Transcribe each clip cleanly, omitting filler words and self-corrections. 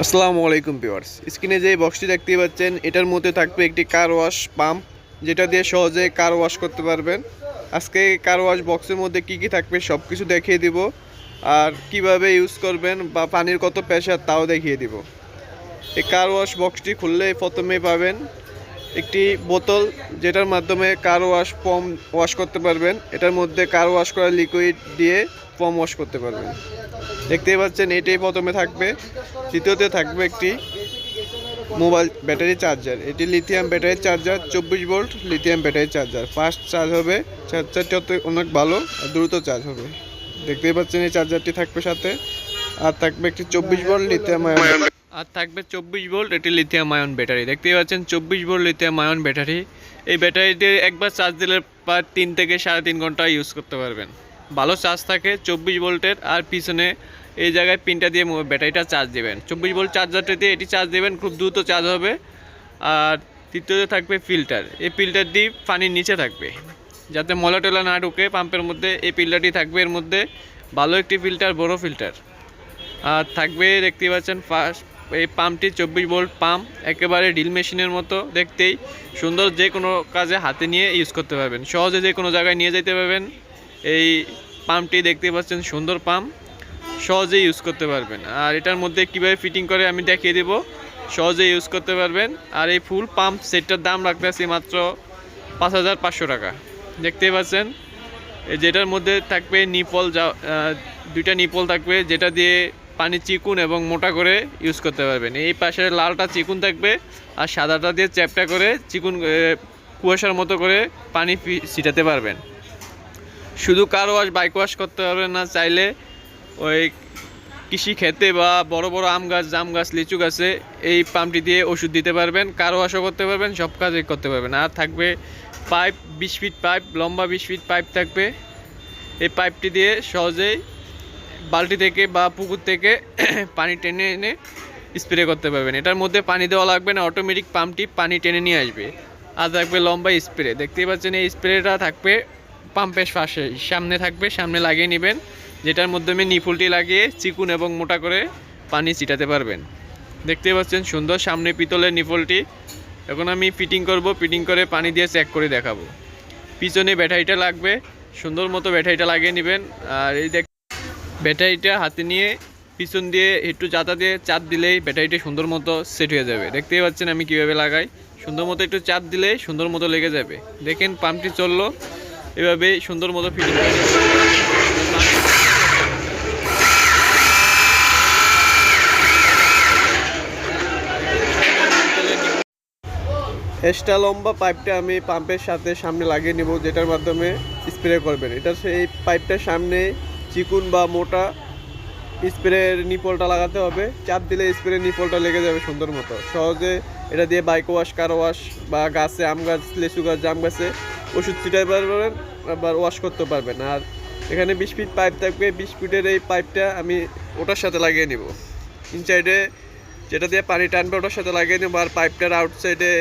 আসসালামু আলাইকুম ভিউয়ার্স, স্ক্রিনে যে বক্সটি দেখতে পাচ্ছেন এটার মধ্যে থাকবে একটি কার ওয়াশ পাম্প, যেটা দিয়ে সহজে কার ওয়াশ করতে পারবেন। আজকে কার ওয়াশ বক্সের মধ্যে কি কি থাকবে সব কিছু দেখিয়ে দিব, আর কিভাবে ইউজ করবেন বা পানির কত প্রেশার তাও দেখিয়ে দিব। এই কার ওয়াশ বক্সটি খুললে প্রথমে পাবেন একটি বোতল, যেটার মাধ্যমে কার ওয়াশ ফোম ওয়াশ করতে পারবেন। এটার মধ্যে কার ওয়াশ করা লিকুইড দিয়ে ফোম ওয়াশ করতে পারবেন। দেখতেই পাচ্ছেন এটাই প্রথমে থাকবে। দ্বিতীয়তে থাকবে একটি মোবাইল ব্যাটারি চার্জার। এটি lithium battery charger, 24 volt lithium battery charger. Fast charge হবে, চার্জারটি অনেক ভালো আর দ্রুত চার্জ হবে। দেখতেই পাচ্ছেন এই চার্জারটি থাকবে সাথে। আর থাকবে একটি 24 ভোল্ট লিথিয়াম আয়ন, আর থাকবে 24 ভোল্ট এটি লিথিয়াম আয়ন ব্যাটারি। দেখতেই পাচ্ছেন 24 ভোল্ট লিথিয়াম আয়ন ব্যাটারি। এই ব্যাটারিতে একবার চার্জ দিলে প্রায় 3 থেকে 3.5 ঘন্টা ইউজ করতে পারবেন। ভালো চার্জ থাকে 24 ভোল্টের। আর পিছনে এই জায়গায় পিনটা দিয়ে ব্যাটারিটা চার্জ দেবেন। 24 ভোল্ট চার্জারটাতে এটি চার্জ দেবেন, খুব দ্রুত চার্জ হবে। আর তৃতীয়তে থাকবে ফিল্টার। এই ফিল্টারটি পানির নিচে থাকবে, যাতে ময়লা টলা না ঢুকে পাম্পের মধ্যে। এই ফিল্টারটি থাকবে এর মধ্যে, ভালো একটি ফিল্টার, বড় ফিল্টার। আর থাকবে দেখতে পাচ্ছেন ফার্স্ট এই পাম্পটি 24 ভোল্ট পাম্প, একেবারে ড্রিল মেশিনের মতো দেখতেই সুন্দর। যে কোনো কাজে হাতে নিয়ে ইউজ করতে পারবেন, সহজে যে কোনো জায়গায় নিয়ে যেতে পারবেন। এই পাম্পটি দেখতে পাচ্ছেন সুন্দর পাম্প, সহজেই ইউজ করতে পারবেন। আর এটার মধ্যে কীভাবে ফিটিং করে আমি দেখিয়ে দেব, সহজে ইউজ করতে পারবেন। আর এই ফুল পাম্প সেটটার দাম রাখতেছি মাত্র 5500 টাকা। দেখতেই পাচ্ছেন যেটার মধ্যে থাকবে নিপল, দুইটা নিপল থাকবে, যেটা দিয়ে পানি চিকুন এবং মোটা করে ইউজ করতে পারবেন। এই পাশে লালটা চিকুন থাকবে আর সাদাটা দিয়ে চ্যাপটা করে চিকুন কুয়াশার মতো করে পানি ছিটাতে পারবেন। শুধু কার ওয়াশ বাইক ওয়াশ করতে পারবেন না, চাইলে ওই কৃষি ক্ষেতে বা বড় বড় আম গাছ, জাম গাছ, লিচু গাছে এই পাম্পটি দিয়ে ওষুধ দিতে পারবেন। কার ওয়াশও করতে পারবেন, সব কাজই করতে পারবেন। আর থাকবে পাইপ, 20 ফিট পাইপ, লম্বা 20 ফিট পাইপ থাকবে। এই পাইপটি দিয়ে সহজেই বালতি থেকে বা পুকুর থেকে পানি টেনে এনে স্প্রে করতে পারবেন। এটার মধ্যে পানি দেওয়া লাগবে না, অটোমেটিক পাম্পটি পানি টেনে নিয়ে আসবে। আর থাকবে লম্বা স্প্রে। দেখতেই পাচ্ছেন এই স্প্রেটা থাকবে পাম্পের পাশে, সামনে থাকবে, সামনে লাগিয়ে নেবেন, যেটার মাধ্যমে নিপুলটি লাগিয়ে চিকুন এবং মোটা করে পানি ছিটাতে পারবেন। দেখতে পাচ্ছেন সুন্দর সামনে পিতলের নিপলটি। এখন আমি ফিটিং করব, ফিটিং করে পানি দিয়ে চেক করে দেখাবো। পিছনে ব্যাটারিটা লাগবে, সুন্দর মতো ব্যাটারিটা লাগিয়ে নেবেন। আর এই ব্যাটারিটা হাতে নিয়ে পিছন দিয়ে একটু জাতা দিয়ে চাপ দিলেই ব্যাটারিটা সুন্দর মতো সেট হয়ে যাবে। দেখতেই পাচ্ছেন আমি কীভাবে লাগাই, সুন্দর মতো একটু চাপ দিলেই সুন্দর মতো লেগে যাবে। দেখেন পাম্পটি চললো, এভাবেই সুন্দর মতো ফিটিং করে এক্সট্রা লম্বা পাইপটা আমি পাম্পের সাথে সামনে লাগিয়ে নেব, যেটার মাধ্যমে স্প্রে করবেন। এটা সেই পাইপটার সামনে চিকুন বা মোটা স্প্রের নিপলটা লাগাতে হবে। চাপ দিলে স্প্রে নিপলটা লেগে যাবে সুন্দর মতো। সহজে এটা দিয়ে বাইক ওয়াশ, কার ওয়াশ বা গাছে, আম গাছ, লিচু গাছ, জাম গাছে ওষুধ ছিটাতে পারবেন, আবার ওয়াশ করতে পারবেন। আর এখানে 20 ফিট পাইপ থাকবে। 20 ফিটের এই পাইপটা আমি ওটার সাথে লাগিয়ে নেব। ইনসাইডে যেটা দিয়ে পানি টানবে ওটার সাথে লাগিয়ে নেব। আর পাইপটার আউটসাইডে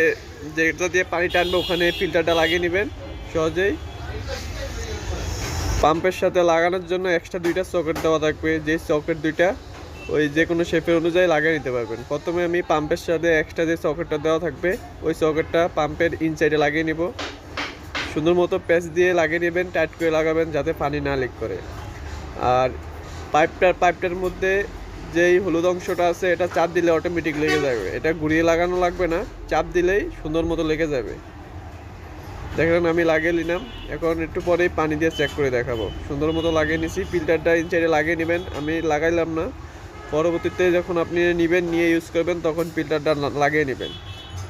যেটা দিয়ে পানি টানবে ওখানে ফিল্টারটা লাগিয়ে নেবেন সহজেই। পাম্পের সাথে লাগানোর জন্য এক্সট্রা 2টা সকেট দেওয়া থাকবে, যে সকেট 2টা ওই যে কোনো শেপের অনুযায়ী লাগিয়ে নিতে পারবেন। প্রথমে আমি পাম্পের সাথে এক্সট্রা যে সকেটটা দেওয়া থাকবে ওই সকেটটা পাম্পের ইনসাইডে লাগিয়ে নিব। সুন্দর মতো প্যাচ দিয়ে লাগিয়ে নেবেন, টাইট করে লাগাবেন যাতে পানি না লিক করে। আর পাইপটার মধ্যে যেই হলুদ অংশটা আছে এটা চাপ দিলে অটোমেটিক লেগে যাবে। এটা ঘুরিয়ে লাগানো লাগবে না, চাপ দিলেই সুন্দর মতো লেগে যাবে। দেখেন আমি লাগিয়ে নিলাম, এখন একটু পরেই পানি দিয়ে চেক করে দেখাবো। সুন্দর মতো লাগিয়ে নিছি। ফিল্টারটা ইনসাইডে লাগিয়ে নেবেন, আমি লাগাইলাম না। পরবর্তীতে যখন আপনি নেবেন, নিয়ে ইউজ করবেন, তখন ফিল্টারটা লাগিয়ে নেবেন।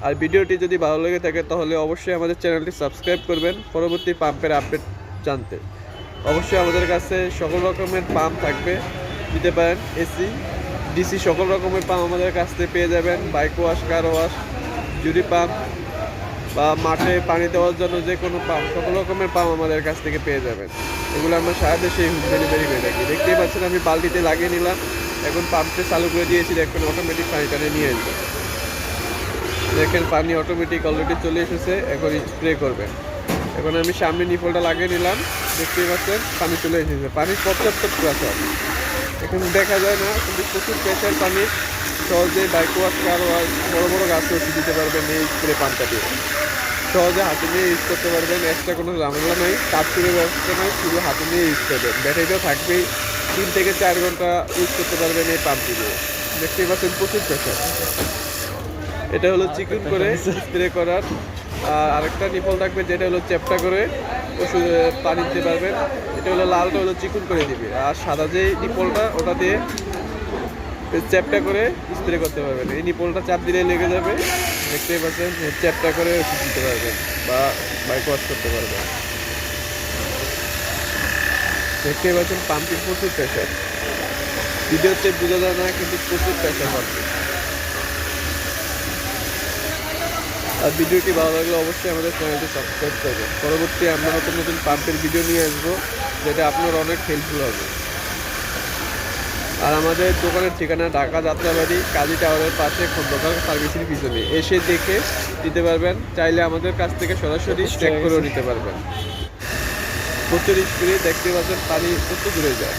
আর ভিডিওটি যদি ভালো লেগে থাকে তাহলে অবশ্যই আমাদের চ্যানেলটি সাবস্ক্রাইব করবেন পরবর্তী পাম্পের আপডেট জানতে। অবশ্যই আমাদের কাছে সকল রকমের পাম্প থাকবে, দিতে পারেন। এসি, ডিসি সকল রকমের পাম্প আমাদের কাছ থেকে পেয়ে যাবেন। বাইক ওয়াশ, কার ওয়াশ, জুড়ি পাম্প বা মাঠে পানি দেওয়ার জন্য যে কোনো পাম্প, সকল রকমের পাম্প আমাদের কাছ থেকে পেয়ে যাবেন। এগুলো আমরা সারা দেশে হোম ডেলিভারি করে থাকি। দেখতেই পাচ্ছেন আমি বালতিতে লাগিয়ে নিলাম, এখন পাম্পটা চালু করে দিয়েছি, এখন অটোমেটিক পানি টানে নিয়ে আসবে। দেখেন পানি অটোমেটিক অলরেডি চলে এসেছে, এখন স্প্রে করবেন। এখন আমি সামনে নিপলটা লাগিয়ে নিলাম, দেখতেই পাচ্ছেন পানি চলে এসেছে। পানির পর্যাপ্ত প্রেশার, এখন দেখা যায় না কিন্তু প্রচুর প্রেশার পানি। সহজে বাইক ওয়াশ, কার ওয়াশ, বড় বড় গাছে ওষুধ দিতে পারবেন এই স্প্রে পাম্পটা দিয়ে। সহজে হাতে নিয়ে ইউজ করতে পারবেন, এক্সট্রা কোনো ঝামেলা নাই, কাপড়ের ব্যবস্থা নাই, শুধু হাতে নিয়ে ইউজ করবেন। ব্যাটারিটা থাকবেই, 3 থেকে 4 ঘন্টা ইউজ করতে পারবেন এই পাম্পটি দিয়ে। দেখতেই পাচ্ছেন প্রচুর প্রেশার। এটা হলো চিকন করে স্প্রে করার, আর আরেকটা নিপল থাকবে যেটা হলো চ্যাপটা করে ওষুধ পানি দিতে পারবেন। এটা হলো লালটা হলো চিকন করে দিবে, আর সাদা যে নিপলটা ওটা দিয়ে চ্যাপটা করে স্প্রে করতে পারবেন। এই নিপলটা চাপ দিলে লেগে যাবে, দেখতেই পাচ্ছেন। চ্যাপটা করে ওষুধ দিতে পারবেন বা বাইক ওয়াশ করতে পারবেন। দেখতেই পাচ্ছেন পাম্পটির প্রচুর প্রেশার, ভিডিওতে বোঝা যায় না কিন্তু প্রচুর প্রেশার পাম্পটি। আর ভিডিওটি ভালো লাগলে অবশ্যই আমাদের চ্যানেলটি সাবস্ক্রাইব করবেন। পরবর্তী আমরা নতুন নতুন পাম্পের ভিডিও নিয়ে আসবো, যেটা আপনার অনেক হেল্পফুল হবে। আর আমাদের দোকানের ঠিকানা ঢাকা যাত্রাবাড়ি কাজী টাওয়ারের পাশে খন্দকার সার্ভিসের পিছনে। এসে দেখে নিতে পারবেন, চাইলে আমাদের কাছ থেকে সরাসরি চেক করেও নিতে পারবেন। প্রচুর স্প্রে, দেখতে পাচ্ছেন পানি প্রচুর দূরে যায়।